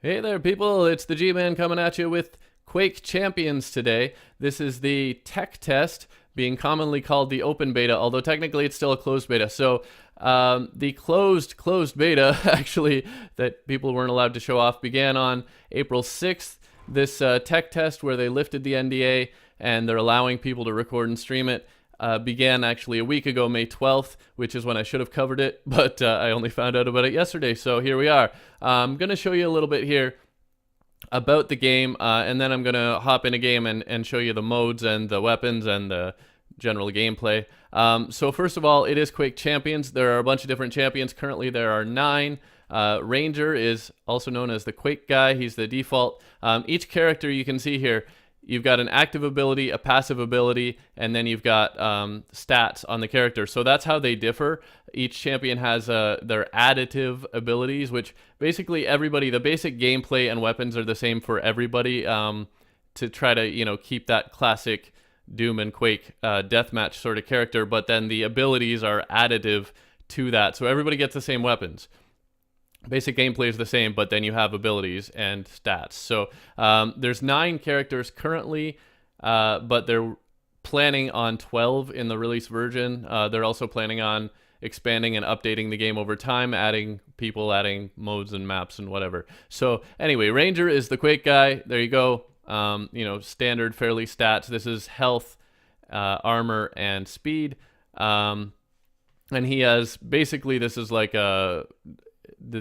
Hey there, people. It's the G-Man coming at you with Quake Champions today. This is the tech test, being commonly called the open beta, although technically it's still a closed beta. So the closed beta, actually, that people weren't allowed to show off, began on April 6th. This tech test where they lifted the NDA and they're allowing people to record and stream it began actually a week ago, May 12th, which is when I should have covered it, but I only found out about it yesterday, so here we are. I'm going to show you a little bit here about the game, and then I'm going to hop in a game and show you the modes and the weapons and the general gameplay. So first of all, it is Quake Champions. There are a bunch of different champions. Currently there are 9. Ranger is also known as the Quake Guy. He's the default. Each character you can see here, you've got an active ability, a passive ability, and then you've got stats on the character. So that's how they differ. Each champion has their additive abilities, which basically everybody, the basic gameplay and weapons are the same for everybody, to try to, keep that classic Doom and Quake deathmatch sort of character, but then the abilities are additive to that. So everybody gets the same weapons. Basic gameplay is the same, but then you have abilities and stats. So there's 9 characters currently, but they're planning on 12 in the release version. They're also planning on expanding and updating the game over time, adding people, adding modes and maps and whatever. So anyway, Ranger is the Quake Guy. There you go. Standard fairly stats. This is health, armor, and speed. And he has, basically this is like the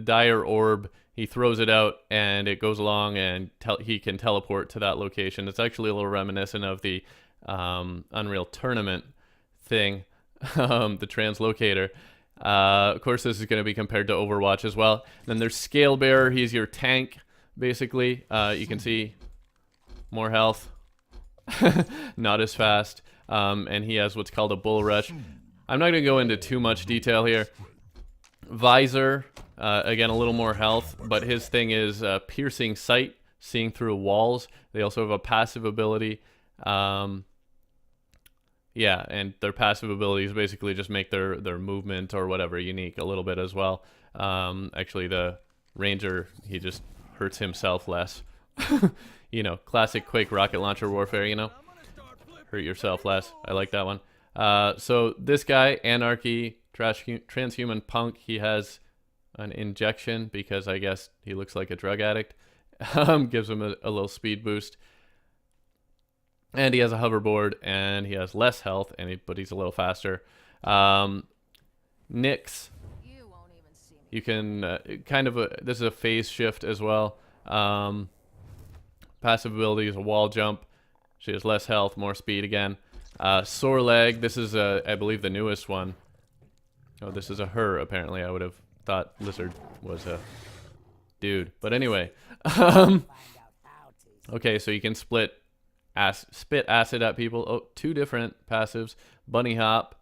dire orb. He throws it out and it goes along and he can teleport to that location. It's actually a little reminiscent of the Unreal Tournament thing, the translocator. Of course, this is going to be compared to Overwatch as well. Then there's Scalebearer. He's your tank, basically. You can see more health, not as fast, and he has what's called a bull rush. I'm not going to go into too much detail here. Visor, again, a little more health, but his thing is piercing sight, seeing through walls. They also have a passive ability. And their passive abilities basically just make their movement or whatever unique a little bit as well. Actually, the Ranger, he just hurts himself less. Classic Quake rocket launcher warfare, hurt yourself less. I like that one. So this guy, Anarki, transhuman punk, he has an injection because I guess he looks like a drug addict. Gives him a little speed boost. And he has a hoverboard and he has less health, but he's a little faster. Nyx, you can this is a phase shift as well. Passive ability is a wall jump. She has less health, more speed again. Sorlag, this is I believe the newest one. Oh, this is a her, apparently. I would have thought Lizard was a dude. But anyway. Okay, so you can spit acid at people. Oh, 2 different passives. Bunny hop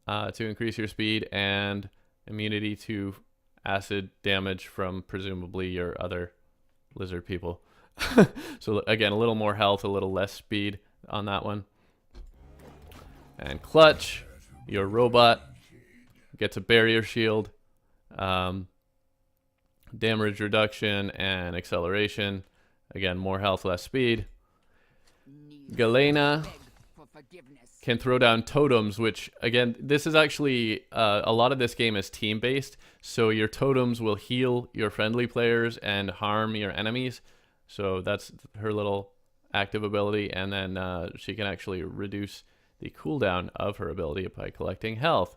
to increase your speed, and immunity to acid damage from presumably your other lizard people. So again, a little more health, a little less speed on that one. And Clutch, your robot, gets a barrier shield, damage reduction, and acceleration. Again, more health, less speed. Galena can throw down totems, which, again, this is actually, a lot of this game is team-based, so your totems will heal your friendly players and harm your enemies. So that's her little active ability, and then she can actually reduce the cooldown of her ability by collecting health.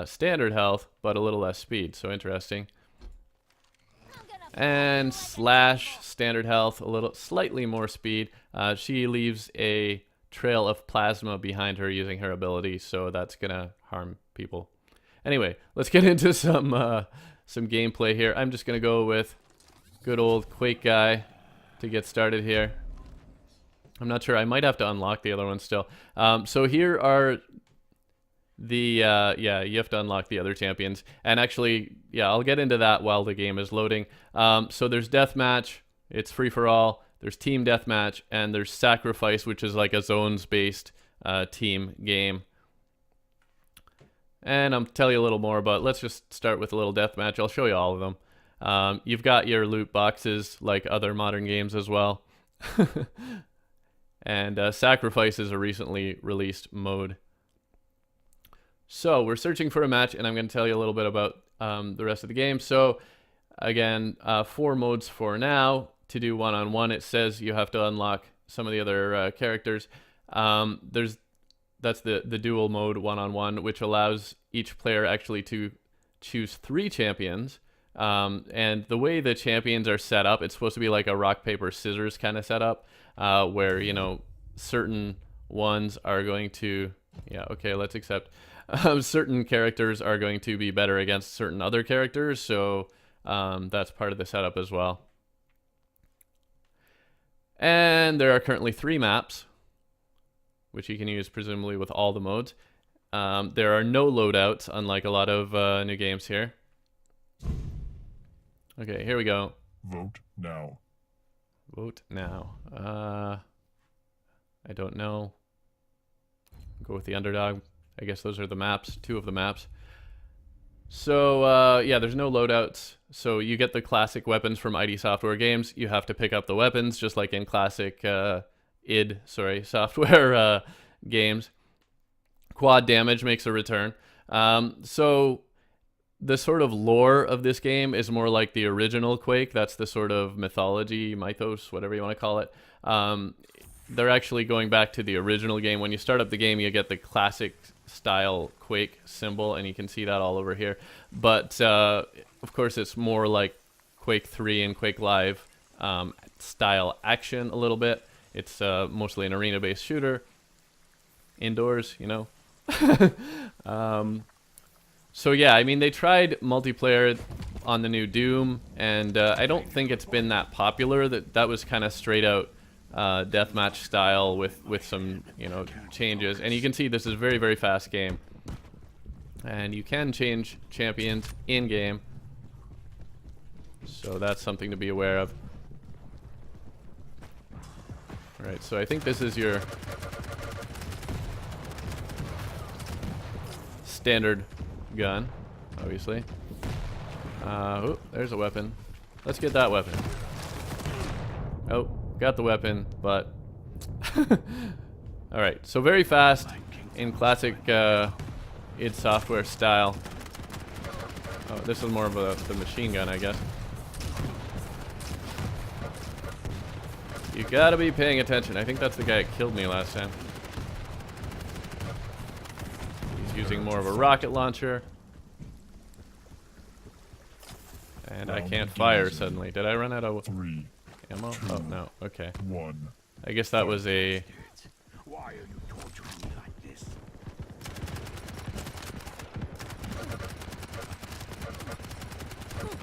Standard health, but a little less speed, so interesting. And Slash, standard health, slightly more speed. She leaves a trail of plasma behind her using her ability, so that's gonna harm people. Anyway, let's get into some gameplay here. I'm just gonna go with good old Quake Guy to get started here. I'm not sure. I might have to unlock the other one still. So here are the you have to unlock the other champions, and actually, I'll get into that while the game is loading. So there's deathmatch, it's free for all. There's team deathmatch, and there's sacrifice, which is like a zones-based team game. And I'll tell you a little more, but let's just start with a little deathmatch. I'll show you all of them. You've got your loot boxes like other modern games as well. And Sacrifice is a recently released mode. So we're searching for a match, and I'm going to tell you a little bit about the rest of the game. So again, 4 modes for now. To do one-on-one, it says you have to unlock some of the other characters. That's the duel mode, one-on-one, which allows each player actually to choose 3 champions. And the way the champions are set up, it's supposed to be like a rock, paper, scissors kind of setup, where, you know, certain ones are going to, yeah, okay, let's accept. Certain characters are going to be better against certain other characters, so that's part of the setup as well. And there are currently 3 maps, which you can use presumably with all the modes. There are no loadouts, unlike a lot of new games here. Okay, here we go. Vote now. Vote now. I don't know. Go with the underdog. I guess those are the maps, 2 of the maps. So, yeah, there's no loadouts. So you get the classic weapons from ID Software games. You have to pick up the weapons, just like in classic Software games. Quad damage makes a return. So the sort of lore of this game is more like the original Quake. That's the sort of mythology, mythos, whatever you want to call it. They're actually going back to the original game. When you start up the game, you get the classic style Quake symbol, and you can see that all over here. But of course, it's more like Quake 3 and Quake Live style action a little bit. It's mostly an arena-based shooter, indoors, you know. So yeah, I mean, they tried multiplayer on the new Doom, and I don't think it's been that popular. That was kind of straight out deathmatch style with some, you know, changes. And you can see this is a very, very fast game, and you can change champions in game, so that's something to be aware of. All right, so I think this is your standard gun, obviously. Oh, there's a weapon. Let's get that weapon. Oh, got the weapon, but all right, so very fast in classic id Software style. Oh, this is more of the machine gun, I guess. You gotta be paying attention. I think that's the guy that killed me last time. He's using more of a rocket launcher. And I can't fire suddenly. Did I run out of ammo? Oh, no. Okay. I guess that was a... Why are you torturing me like this?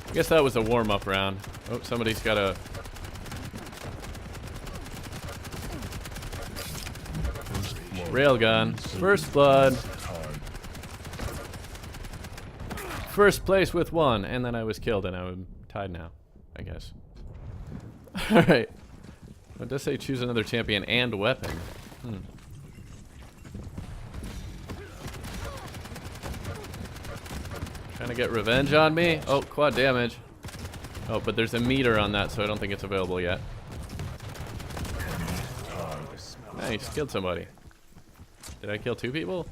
I guess that was a warm-up round. Oh, somebody's got a... Railgun. First blood. First place with 1, and then I was killed, and I'm tied now, I guess. Alright. It does say choose another champion and weapon. Trying to get revenge on me? Oh, quad damage. Oh, but there's a meter on that, so I don't think it's available yet. Nice, killed somebody. Did I kill 2 people?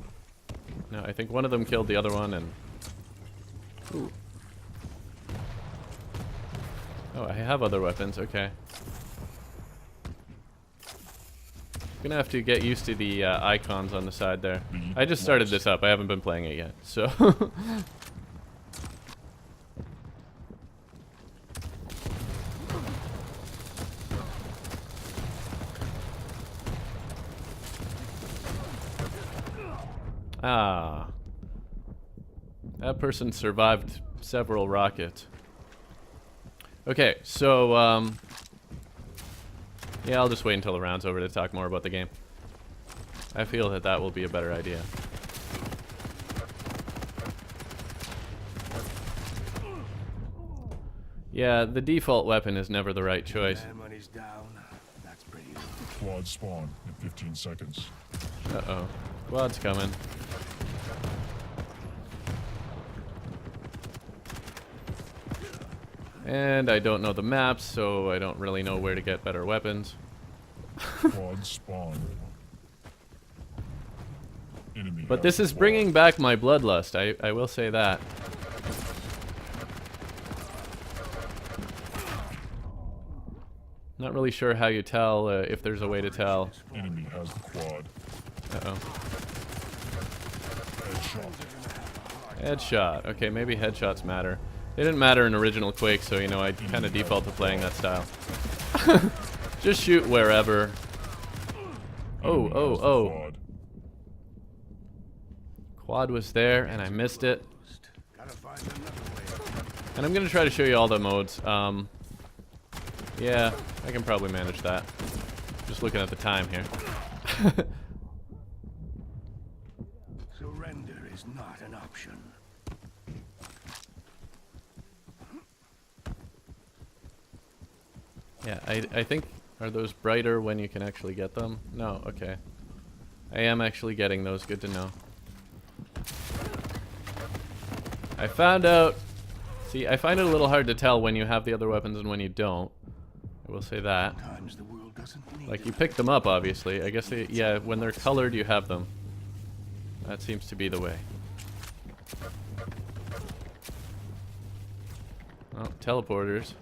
No, I think one of them killed the other one, and... Ooh. Oh, I have other weapons, okay. I'm gonna have to get used to the icons on the side there. I just started this up, I haven't been playing it yet, so... Ah. That person survived several rockets. Okay, so, yeah, I'll just wait until the round's over to talk more about the game. I feel that that will be a better idea. Yeah, the default weapon is never the right choice. Money's down. That's pretty. Quad spawn in 15 seconds. Uh-oh. Quad's coming. And I don't know the maps, so I don't really know where to get better weapons. Quad spawn. Enemy But has this the is quad. bringing back my bloodlust, I will say that. Not really sure how you tell, if there's a way to tell. Enemy has the quad. Uh-oh. Headshot. Headshot. Okay, maybe headshots matter. They didn't matter in original Quake, so, you know, I kind of default to playing that style. Just shoot wherever. Oh, Enemy oh, has the oh. quad. Quad was there, and I missed it. Gotta find another way. And I'm gonna try to show you all the modes. Yeah, I can probably manage that. Just looking at the time here. Surrender is not an option. Yeah, I think, are those brighter when you can actually get them? No, okay. I am actually getting those, good to know. I found out, see, I find it a little hard to tell when you have the other weapons and when you don't. I will say that. Sometimes the world doesn't need Like, you pick them up, obviously. I guess they, yeah, when they're colored, you have them. That seems to be the way. Oh, teleporters.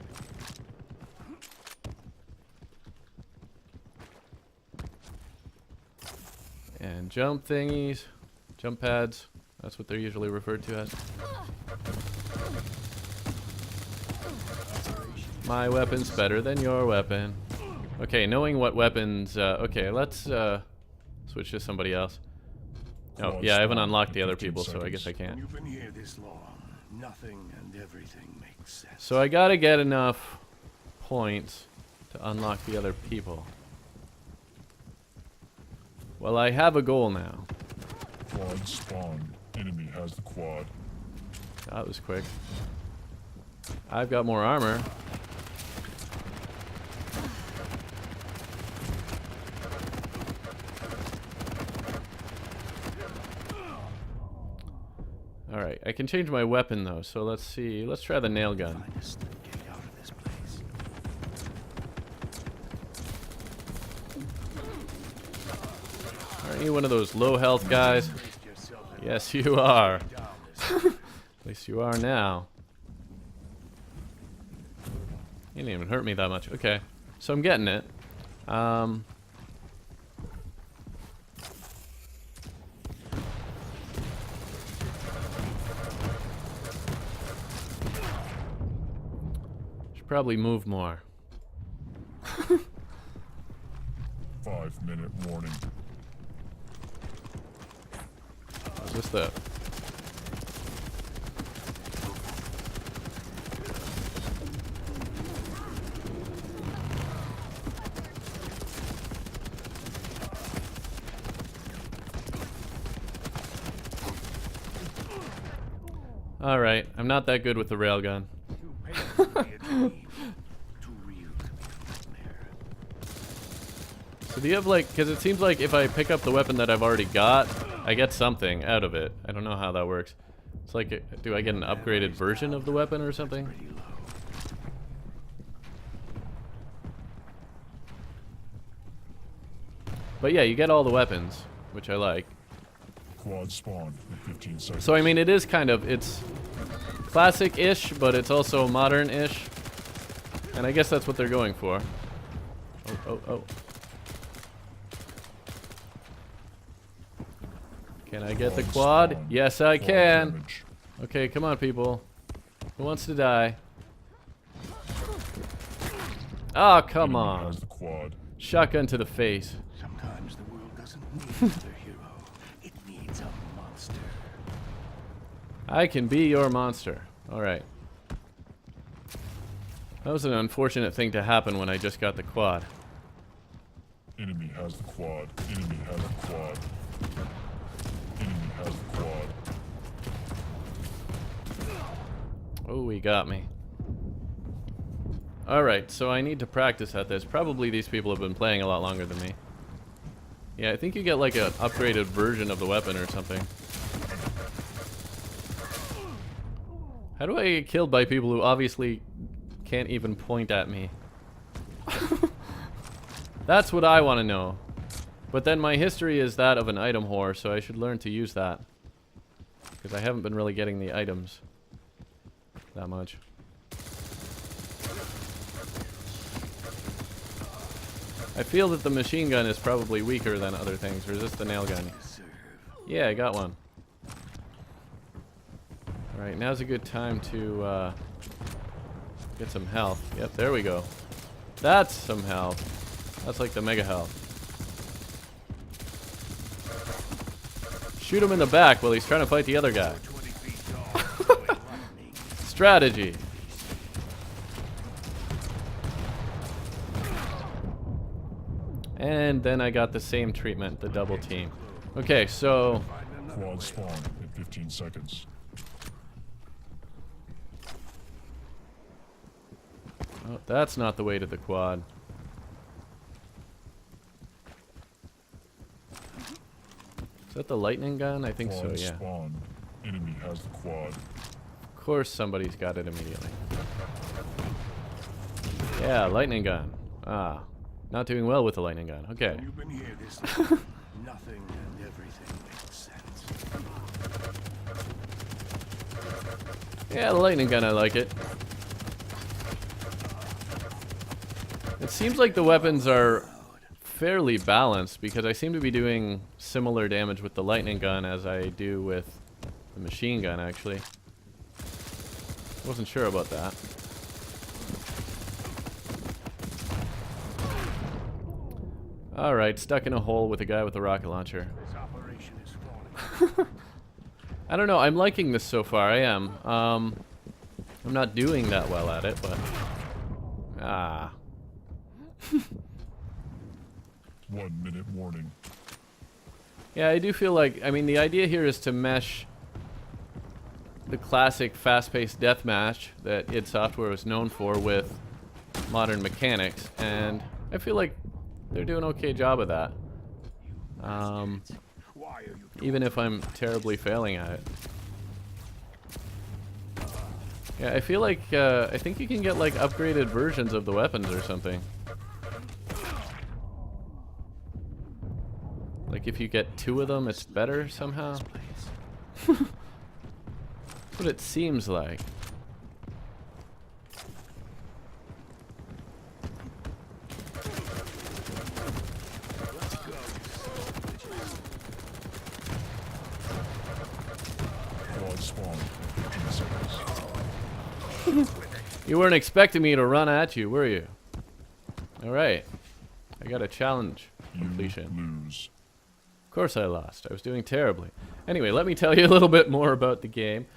And jump thingies. Jump pads. That's what they're usually referred to as. My weapon's better than your weapon. Okay, knowing what weapons... okay, let's switch to somebody else. Oh, yeah, I haven't unlocked the other people, so I guess I When can't. you've been here this long, nothing and everything makes sense. So I gotta get enough points to unlock the other people. Well, I have a goal now. Quad spawn. Enemy has the quad. That was quick. I've got more armor. Alright, I can change my weapon though, so let's see. Let's try the nail gun. Find us to get out of this place. Aren't you one of those low health guys? Brace yourself and Yes, you are. down this. At least you are now. You didn't even hurt me that much. Okay, so I'm getting it. Should probably move more. 5-minute warning. Is this the... Alright, I'm not that good with the railgun. Too painful to be a dream. Too real to be a nightmare. So do you have like, because it seems like if I pick up the weapon that I've already got, I get something out of it. I don't know how that works. It's like, do I get an upgraded version of the weapon or something? Pretty low. But yeah, you get all the weapons, which I like. Quad spawn in 15 seconds. So I mean, it is kind of, it's classic-ish, but it's also modern-ish. And I guess that's what they're going for. Oh, oh, oh. Can I get the quad? spawn. Yes, I Quad can. damage. Okay, come on, people. Who wants to die? Oh, come Enemy on. has the quad. Shotgun to the face. Sometimes the world doesn't need another hero. It needs a monster. I can be your monster. Alright. That was an unfortunate thing to happen when I just got the quad. Enemy has the quad. Enemy has the quad. Enemy has the quad. Oh, he got me. Alright, so I need to practice at this. Probably these people have been playing a lot longer than me. Yeah, I think you get like an upgraded version of the weapon or something. How do I get killed by people who obviously can't even point at me. That's what I want to know. But then my history is that of an item whore, so I should learn to use that. Because I haven't been really getting the items that much. I feel that the machine gun is probably weaker than other things. Or is this the nail gun? Yeah, I got one. Alright, now's a good time to get some health. Yep, there we go. That's some health. That's like the mega health. Shoot him in the back while he's trying to fight the other guy. Strategy. And then I got the same treatment, the double team. Okay, so... Quad spawn in 15 seconds. Oh, that's not the way to the quad. Is that the lightning gun? I think so, Quad yeah. spawn. Enemy has the quad. Of course somebody's got it immediately. Yeah, lightning gun. Ah, not doing well with the lightning gun. Okay. You've been here this long. Nothing and everything makes sense. Yeah, the lightning gun, I like it. It seems like the weapons are fairly balanced because I seem to be doing similar damage with the lightning gun as I do with the machine gun, actually. Wasn't sure about that. Alright, stuck in a hole with a guy with a rocket launcher. This operation is falling. I don't know, I'm liking this so far, I am. I'm not doing that well at it, but... Ah. 1 minute warning. Yeah, I do feel like, I mean, the idea here is to mesh the classic fast-paced deathmatch that id Software was known for with modern mechanics, and I feel like they're doing an okay job of that. Why are you Even if I'm terribly failing at it. Yeah, I feel like, I think you can get like upgraded versions of the weapons or something. Like if you get 2 of them, it's better somehow. That's what it seems like. Quad spawn in 15 seconds. You weren't expecting me to run at you, were you? Alright. I got a challenge completion. You lose. Of course I lost. I was doing terribly. Anyway, let me tell you a little bit more about the game.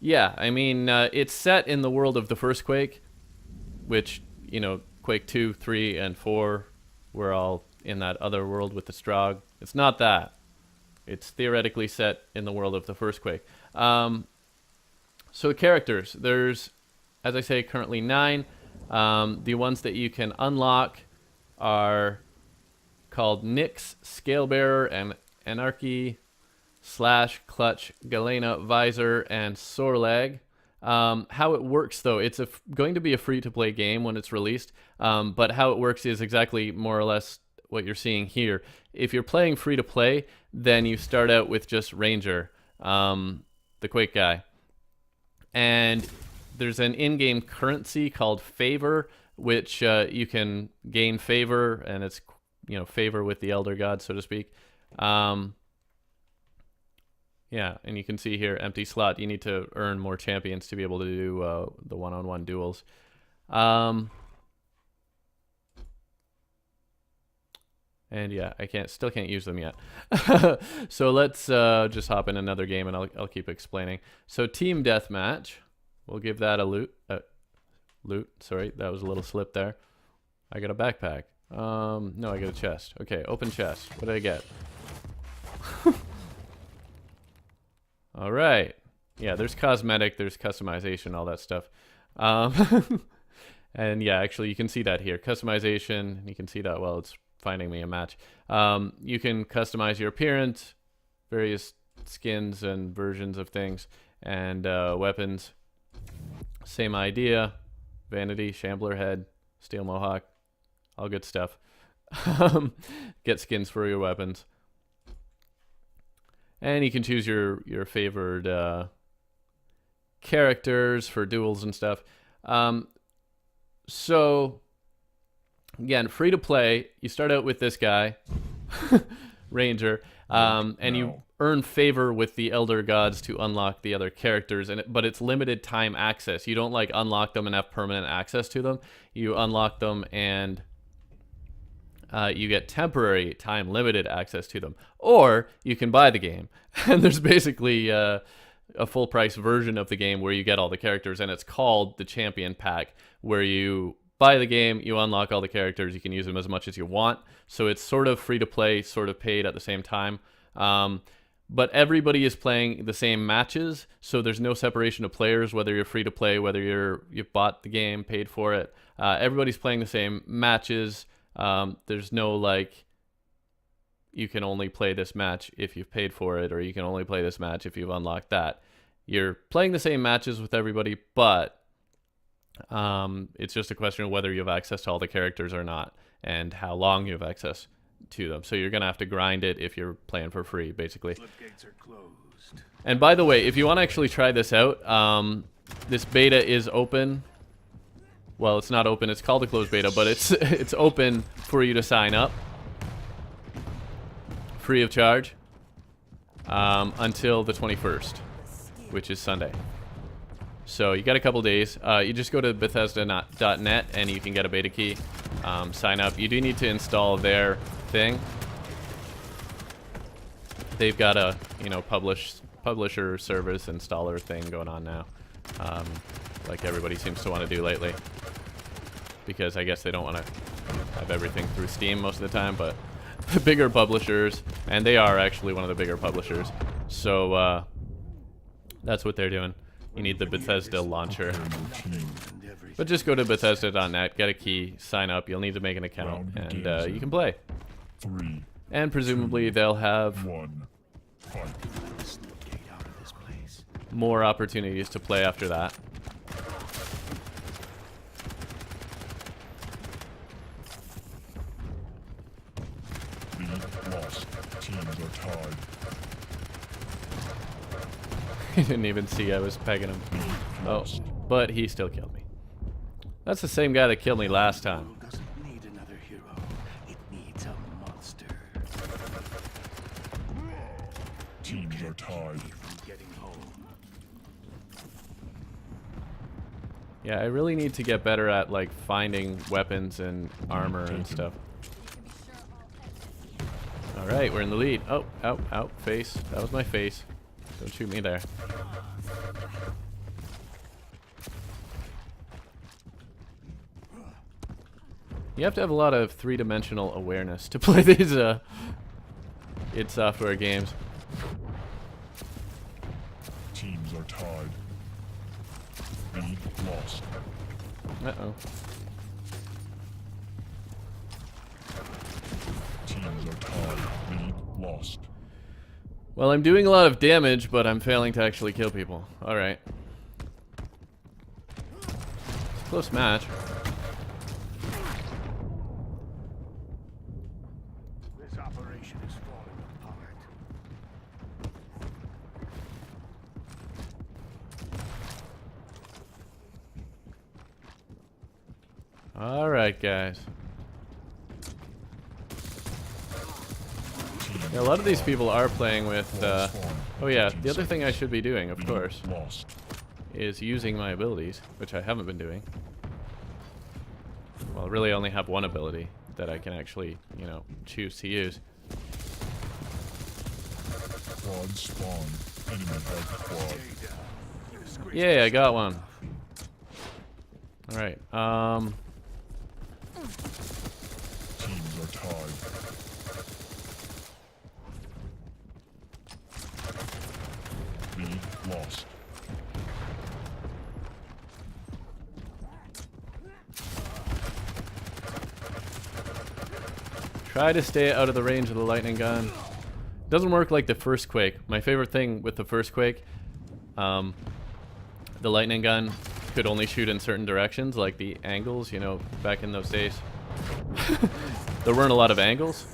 Yeah, I mean, it's set in the world of the first Quake, which, you know, Quake 2, 3, and 4 were all in that other world with the Strogg. It's not that. It's theoretically set in the world of the first Quake. So characters, there's, as I say, currently 9. The ones that you can unlock are called Nyx, Scalebearer, and Anarki, Slash, Clutch, Galena, Visor, and Sorlag. How it works, though, it's going to be a free-to-play game when it's released, but how it works is exactly more or less what you're seeing here. If you're playing free-to-play, then you start out with just Ranger, the Quake Guy. And there's an in-game currency called favor, which you can gain favor, and it's, you know, favor with the Elder God, so to speak. Yeah, and you can see here, empty slot. You need to earn more champions to be able to do the one-on-one duels. And yeah, still can't use them yet. So let's just hop in another game, and I'll keep explaining. So Team Deathmatch, we'll give that a loot. Sorry, that was a little slip there. I got a backpack. No, I got a chest. Okay, open chest. What did I get? All right. Yeah, there's cosmetic, there's customization, all that stuff. And yeah, actually, you can see that here. Customization, you can see that, well, it's finding me a match. You can customize your appearance, various skins and versions of things. And weapons, same idea. Vanity, Shambler Head, Steel Mohawk, all good stuff. Get skins for your weapons. And you can choose your favored characters for duels and stuff. So, again, free to play. You start out with this guy, Ranger, and you earn favor with the Elder Gods to unlock the other characters. But it's limited time access. You don't like unlock them and have permanent access to them. You unlock them and you get temporary time limited access to them. Or you can buy the game. And there's basically a full price version of the game where you get all the characters, and it's called the Champion Pack, where you buy the game, you unlock all the characters, you can use them as much as you want. So it's sort of free to play, sort of paid at the same time. But everybody is playing the same matches, so there's no separation of players, whether you're free to play, whether you've bought the game, paid for it. Everybody's playing the same matches. There's no like, you can only play this match if you've paid for it, or you can only play this match if you've unlocked that. You're playing the same matches with everybody, but it's just a question of whether you have access to all the characters or not, and how long you have access to them. So you're gonna have to grind it if you're playing for free, basically. Floodgates are closed. And by the way, if you want to actually try this out, this beta is open. Well, it's not open. It's called a closed beta, but it's open for you to sign up, free of charge, until the 21st, which is Sunday. So you got a couple days. You just go to Bethesda.net and you can get a beta key. Sign up. You do need to install their thing. They've got a publisher service installer thing going on now, like everybody seems to want to do lately, because I guess they don't want to have everything through Steam most of the time. But the bigger publishers, and they are actually one of the bigger publishers, so that's what they're doing. You need the Bethesda launcher. But just go to Bethesda.net, get a key, sign up. You'll need to make an account, and you can play. 3, And presumably they'll have 1, fight. Get out of this place. more opportunities to play after that. Lead lost. Teams are tied. He didn't even see I was pegging him. Oh, but he still killed me. That's the same guy that killed me last time. World doesn't need another hero. It needs a monster. Teams are tied. Keep from getting home. Yeah, I really need to get better at like finding weapons and armor and stuff. All right, we're in the lead. Oh, ow, face. That was my face. Don't shoot me there. You have to have a lot of three-dimensional awareness to play these id Software games. Teams are tied. Lead lost. Uh-oh. Teams are tied. Lead lost. Well, I'm doing a lot of damage, but I'm failing to actually kill people. Alright. Close match. This operation is falling apart. Alright, guys. Yeah, a lot of these people are playing with, oh yeah, the other thing I should be doing, of course, Lost. is using my abilities, which I haven't been doing. Well, I really only have one ability that I can actually, you know, choose to use. Quad spawn. Enemy has quad. Yay, I got one. Alright, Teams are tied. Lead lost. try to stay out of the range of the lightning gun. Doesn't work like the first Quake. My favorite thing with the first Quake, The lightning gun could only shoot in certain directions, like the angles, you know, back in those days. There weren't a lot of angles,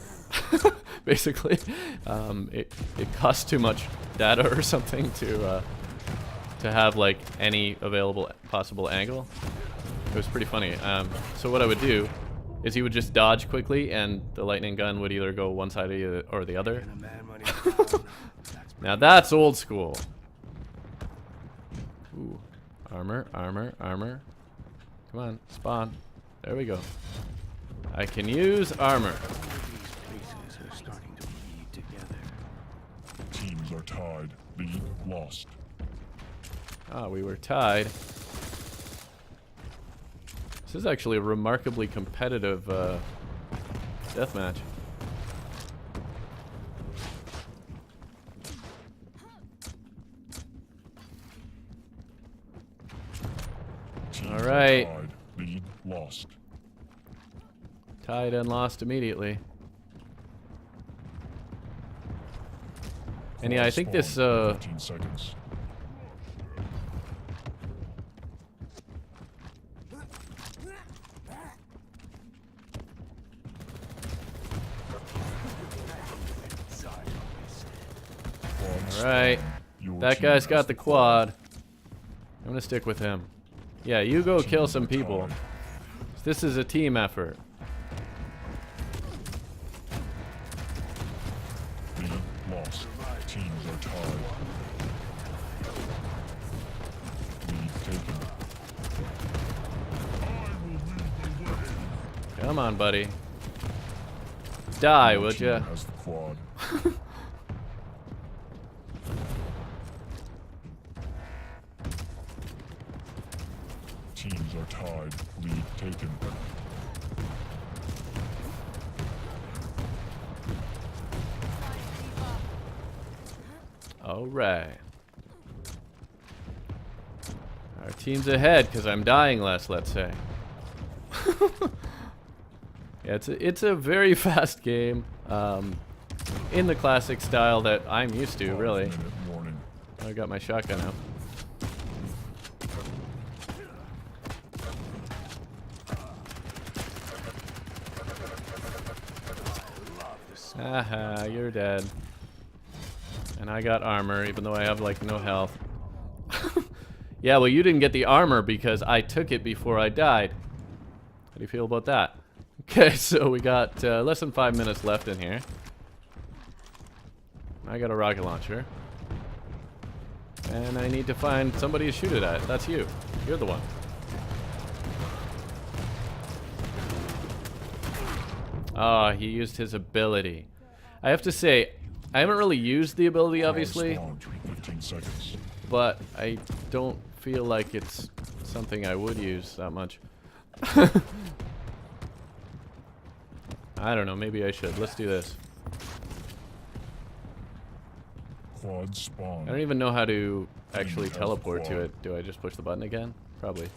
basically. It cost too much data or something to have like any available possible angle. It was pretty funny. So what I would do is he would just dodge quickly, and the lightning gun would either go one side or the other. Now that's old school. Ooh, armor, armor, armor. Come on, spawn. There we go. I can use armor. These places are starting to bleed together. Teams are tied. Lead lost. Ah, we were tied. This is actually a remarkably competitive deathmatch. All right. Tied. Lead lost. Tied and lost immediately. And yeah, I think this 15 seconds. Alright, that guy's got the quad. I'm gonna stick with him. Yeah, you go kill some people. This is a team effort. Lead lost. Teams are tied. Lead taken. Come on, buddy. Die, would ya? Team has the quad. Teams are tied. Lead taken. All right. Our team's ahead because I'm dying less, let's say. Yeah, it's a very fast game. In the classic style that I'm used to, really. 5-minute warning. I got my shotgun out. Aha, you're dead. And I got armor, even though I have, like, no health. Yeah, well, you didn't get the armor because I took it before I died. How do you feel about that? Okay, so we got less than 5 minutes left in here. I got a rocket launcher. And I need to find somebody to shoot it at. That's you. You're the one. Ah, he used his ability. I have to say, I haven't really used the ability, obviously, Spawn, 15 seconds. but I don't feel like it's something I would use that much. I don't know, maybe I should. Let's do this. Quad spawn. I don't even know how to actually teleport to it. Do I just push the button again? Probably.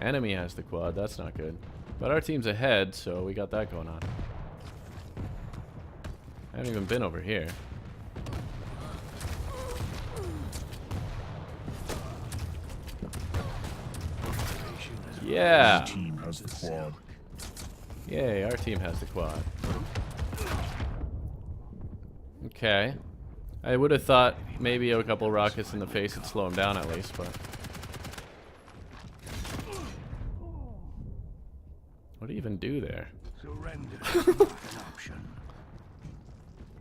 Enemy has the quad, that's not good. But our team's ahead, so we got that going on. I haven't even been over here. Yeah! Our team has the quad. Yay, our team has the quad. Okay. I would have thought maybe a couple rockets in the face would slow him down at least, but... What do you even do there? Surrender is not an option.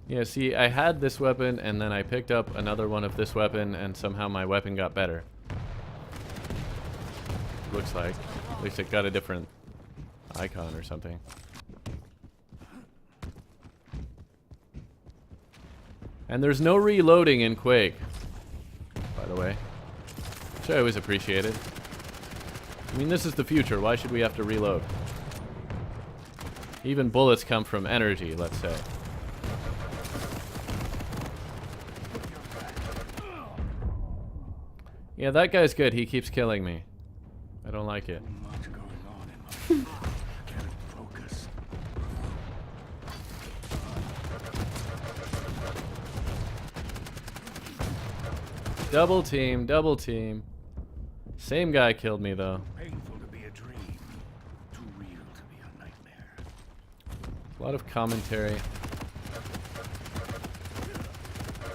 Yeah, see, I had this weapon, and then I picked up another one of this weapon, and somehow my weapon got better. Looks like. At least it got a different icon or something. And there's no reloading in Quake, by the way. Which I always appreciated. I mean, this is the future. Why should we have to reload? Even bullets come from energy, let's say. Yeah, that guy's good. He keeps killing me. I don't like it. Much going on in my can't focus. Double team, double team. Same guy killed me though. Painful to be a dream, too real to be a nightmare. A lot of commentary.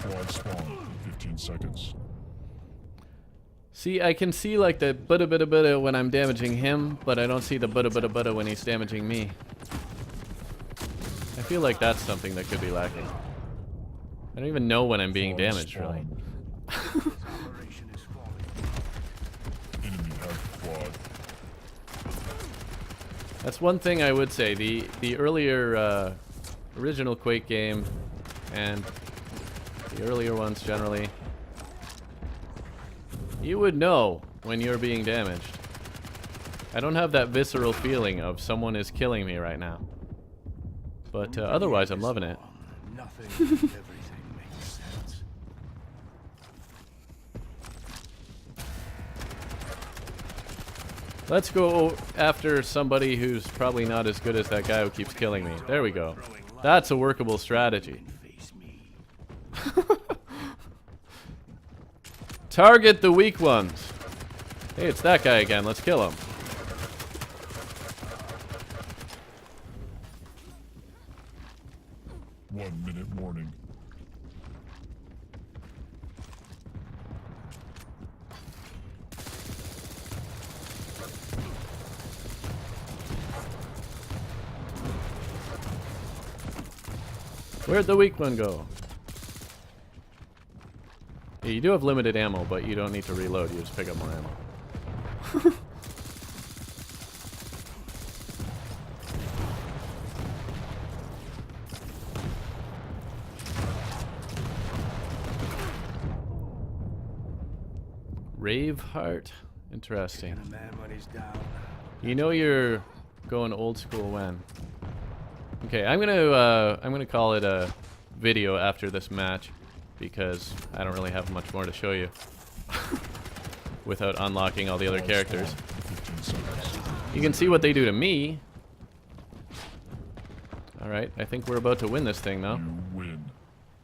Quad spawn in 15 seconds. See, I can see like the butta when I'm damaging him, but I don't see the butta when he's damaging me. I feel like that's something that could be lacking. I don't even know when I'm being Quad damaged, really. spawn. Operation is falling. Enemy has the quad. That's one thing I would say. The earlier original Quake game and the earlier ones generally, you would know when you're being damaged. I don't have that visceral feeling of someone is killing me right now. But otherwise, I'm loving it. Nothing, everything makes sense. Let's go after somebody who's probably not as good as that guy who keeps killing me. There we go. That's a workable strategy. Face me. Target the weak ones. Hey, it's that guy again. Let's kill him. One minute warning. Where'd the weak one go? Yeah, you do have limited ammo, but you don't need to reload. You just pick up more ammo. Rave Heart? Interesting. A man when he's down. You know you're going old school when? Okay, I'm gonna call it a video after this match because I don't really have much more to show you without unlocking all the other characters. 15 seconds. You can see what they do to me. Alright, I think we're about to win this thing though. You win.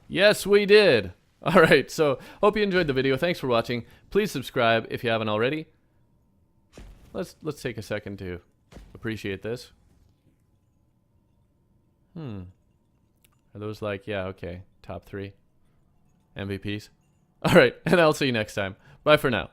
Yes, we did! Alright, so hope you enjoyed the video. Thanks for watching. Please subscribe if you haven't already. Let's take a second to appreciate this. Are those like, yeah, okay, top 3 MVPs? Alright, and I'll see you next time. Bye for now.